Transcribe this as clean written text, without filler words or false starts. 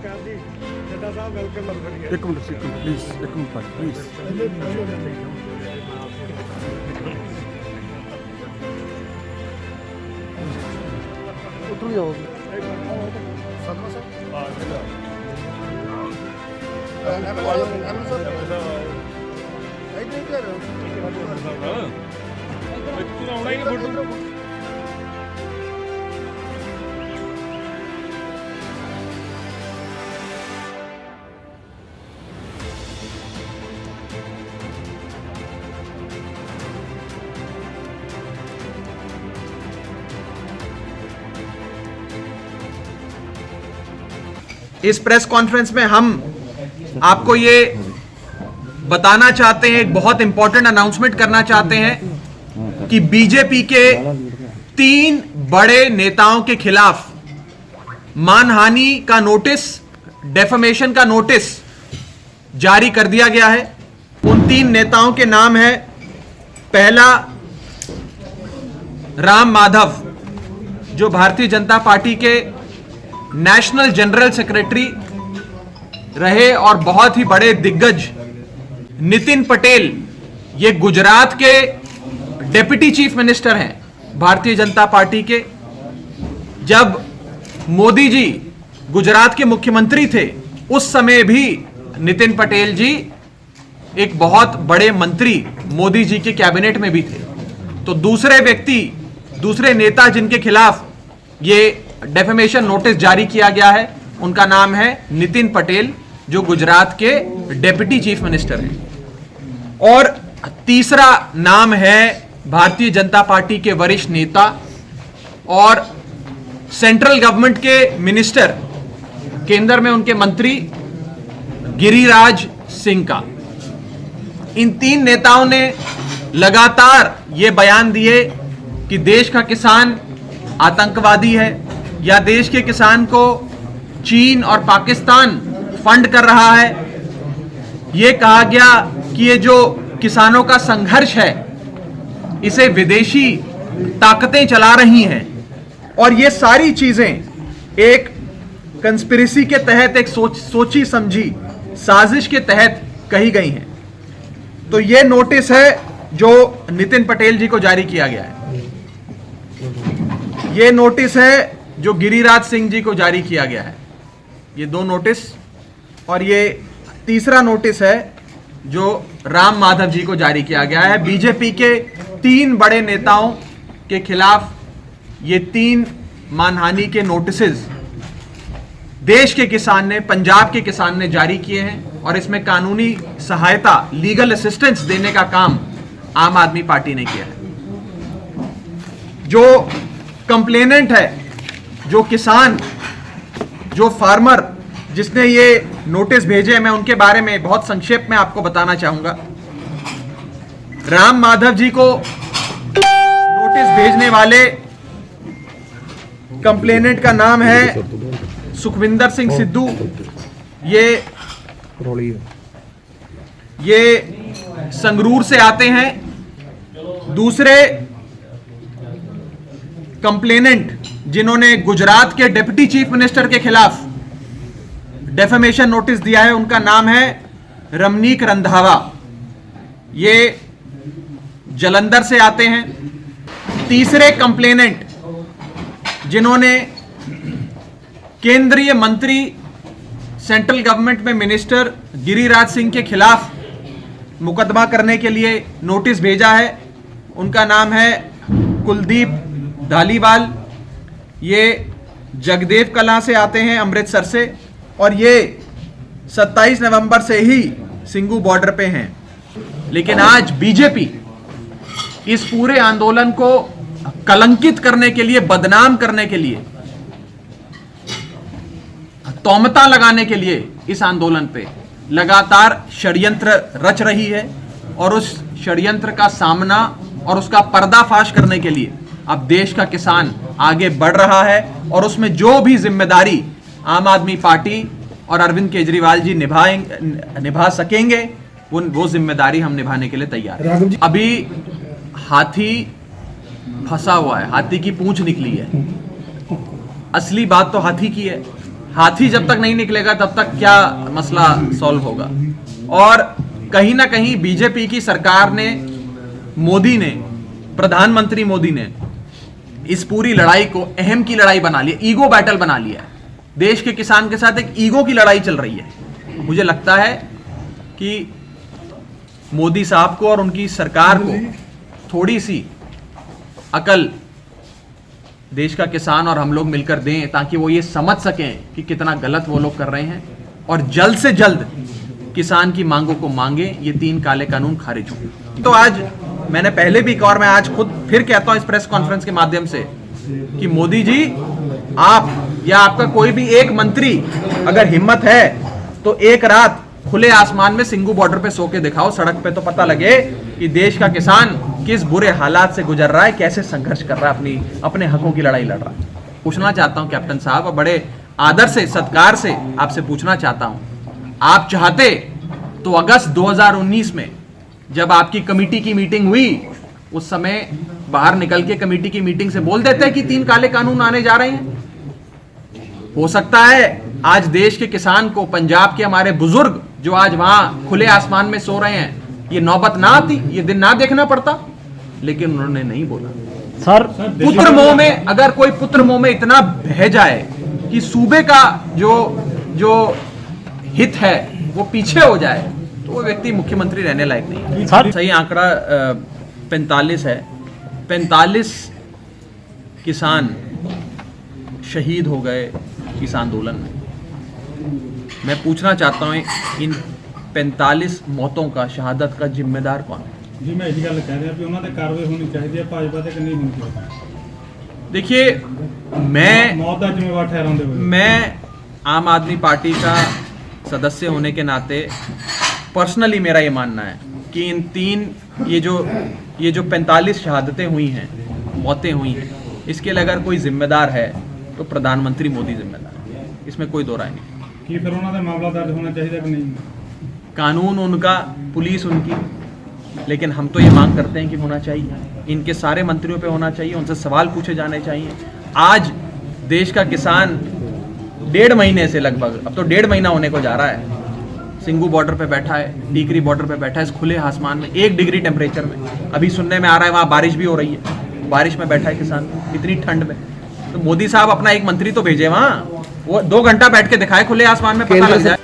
एक minute please, एक minute please. उतर जाओ इस प्रेस कॉन्फ्रेंस में हम आपको ये बताना चाहते हैं, एक बहुत इंपॉर्टेंट अनाउंसमेंट करना चाहते हैं कि बीजेपी के 3 बड़े नेताओं के खिलाफ मानहानि का नोटिस, डेफेमेशन का नोटिस जारी कर दिया गया है। उन 3 नेताओं के नाम है, पहला राम माधव, जो भारतीय जनता पार्टी के नेशनल जनरल सेक्रेटरी रहे और बहुत ही बड़े दिग्गज। नितिन पटेल, ये गुजरात के डिप्टी चीफ मिनिस्टर हैं भारतीय जनता पार्टी के। जब मोदी जी गुजरात के मुख्यमंत्री थे उस समय भी नितिन पटेल जी एक बहुत बड़े मंत्री मोदी जी के कैबिनेट में भी थे। तो दूसरे व्यक्ति, दूसरे नेता जिनके खिलाफ ये डेफेमेशन नोटिस जारी किया गया है, उनका नाम है नितिन पटेल, जो गुजरात के डिप्टी चीफ मिनिस्टर हैं। और तीसरा नाम है भारतीय जनता पार्टी के वरिष्ठ नेता और सेंट्रल गवर्नमेंट के मिनिस्टर, केंद्र में उनके मंत्री गिरिराज सिंह का। इन 3 नेताओं ने लगातार ये बयान दिए कि देश का किसान आतंकवादी है या देश के किसान को चीन और पाकिस्तान फंड कर रहा है। यह कहा गया कि ये जो किसानों का संघर्ष है इसे विदेशी ताकतें चला रही हैं, और ये सारी चीजें एक कंस्पिरेसी के तहत, एक सोची समझी साजिश के तहत कही गई हैं। तो ये नोटिस है जो नितिन पटेल जी को जारी किया गया है। ये नोटिस है जो गिरिराज सिंह जी को जारी किया गया है। ये 2 नोटिस, और ये तीसरा नोटिस है जो राम माधव जी को जारी किया गया है। बीजेपी के 3 बड़े नेताओं के खिलाफ ये 3 मानहानि के नोटिसेस देश के किसान ने, पंजाब के किसान ने जारी किए हैं, और इसमें कानूनी सहायता, लीगल असिस्टेंस देने का काम आम आदमी पार्टी ने किया है। जो कंप्लेनेंट है, जो किसान, जो फार्मर जिसने ये नोटिस भेजे, मैं उनके बारे में बहुत संक्षेप में आपको बताना चाहूंगा। राम माधव जी को नोटिस भेजने वाले कंप्लेनेंट का नाम है सुखविंदर सिंह सिद्धू। ये संगरूर से आते हैं। दूसरे कंप्लेनेंट जिन्होंने गुजरात के डिप्टी चीफ मिनिस्टर के खिलाफ डेफेमेशन नोटिस दिया है, उनका नाम है रमनीक रंधावा। ये जलंधर से आते हैं। तीसरे कंप्लेनेंट जिन्होंने केंद्रीय मंत्री, सेंट्रल गवर्नमेंट में मिनिस्टर गिरिराज सिंह के खिलाफ मुकदमा करने के लिए नोटिस भेजा है, उनका नाम है कुलदीप धालीवाल। ये जगदेव कला से आते हैं, अमृतसर से, और ये 27 नवंबर से ही सिंगू बॉर्डर पे हैं। लेकिन आज बीजेपी इस पूरे आंदोलन को कलंकित करने के लिए, बदनाम करने के लिए, तौमता लगाने के लिए इस आंदोलन पे लगातार षड्यंत्र रच रही है, और उस षड्यंत्र का सामना और उसका पर्दाफाश करने के लिए अब देश का किसान आगे बढ़ रहा है, और उसमें जो भी जिम्मेदारी आम आदमी पार्टी और अरविंद केजरीवाल जी निभा सकेंगे, वो जिम्मेदारी हम निभाने के लिए तैयार हैं। अभी हाथी फंसा हुआ है, हाथी की पूंछ निकली है। असली बात तो हाथी की है। हाथी जब तक नहीं निकलेगा तब तक क्या मसला सॉल्व होगा। और कहीं ना कहीं बीजेपी की सरकार ने, मोदी ने, प्रधानमंत्री मोदी ने इस पूरी लड़ाई को अहम की लड़ाई बना लिया, ईगो बैटल बना लिया है। देश के किसान के साथ एक ईगो की लड़ाई चल रही है। मुझे लगता है कि मोदी साहब को और उनकी सरकार को थोड़ी सी अकल देश का किसान और हम लोग मिलकर दें, ताकि वो ये समझ सकें कि कितना गलत वो लोग कर रहे हैं और जल्द से जल्द किसान की मांगों को मांगे, ये 3 काले कानून खारिज हों। तो आज मैंने पहले भी कहा और मैं आज खुद फिर कहता हूं इस प्रेस कॉन्फ्रेंस के माध्यम से कि मोदी जी, आप या आपका कोई भी एक मंत्री अगर हिम्मत है तो एक रात खुले आसमान में सिंगू बॉर्डर पे सो के दिखाओ, सड़क पे, तो पता लगे कि देश का किसान किस बुरे हालात से गुजर रहा है, कैसे संघर्ष कर रहा है, अपने हकों की लड़ाई लड़ रहा है। पूछना चाहता हूं कैप्टन साहब, और बड़े आदर से, सत्कार से आपसे पूछना चाहता हूं, आप चाहते तो अगस्त 2019 में जब आपकी कमेटी की मीटिंग हुई, उस समय बाहर निकल के कमेटी की मीटिंग से बोल देते कि 3 काले कानून आने जा रहे हैं। हो सकता है आज देश के किसान को, पंजाब के हमारे बुजुर्ग जो आज वहां खुले आसमान में सो रहे हैं, ये नौबत ना आती, ये दिन ना देखना पड़ता, लेकिन उन्होंने नहीं बोला। सर, पुत्र मोह में, अगर कोई पुत्र मोह में इतना बह जाए कि सूबे का जो हित है वो पीछे हो जाए, तो वो व्यक्ति मुख्यमंत्री रहने लायक नहीं है। सर, सही आंकड़ा 45 है। 45 किसान शहीद हो गए इस आंदोलन में। मैं पूछना चाहता हूं, इन 45 मौतों का, शहादत का जिम्मेदार कौन है? जी, मैं यही गल कह रहा कि उन्होंने कार्रवाई होनी चाहिए, भाजपा तक नहीं होनी चाहिए। देखिए, मौत का जिम्मेवार ठहराते हुए मैं आम आदमी पार्टी का सदस्य होने के नाते पर्सनली मेरा ये मानना है कि इन 3 ये जो 45 शहादतें हुई हैं, मौतें हुई हैं, इसके लिए अगर कोई जिम्मेदार है तो प्रधानमंत्री मोदी जिम्मेदार है, इसमें कोई दो राय नहीं। कि फिर उन्होंने मामला दर्ज होना चाहिए कि नहीं? कानून उनका, पुलिस उनकी, लेकिन हम तो ये मांग करते हैं कि होना चाहिए। इनके सारे मंत्रियों पे होना चाहिए, उनसे सवाल पूछे जाने चाहिए। आज देश का किसान 1.5 महीने से, लगभग अब तो 1.5 महीना होने को जा रहा है, सिंगू बॉर्डर पे बैठा है, टीकरी बॉर्डर पे बैठा है, इस खुले आसमान में 1 डिग्री टेम्परेचर में। अभी सुनने में आ रहा है वहाँ बारिश भी हो रही है, बारिश में बैठा है किसान इतनी ठंड में। तो मोदी साहब अपना एक मंत्री तो भेजे वहाँ, वो 2 घंटा बैठ के दिखाए खुले आसमान में, पता लग जाए।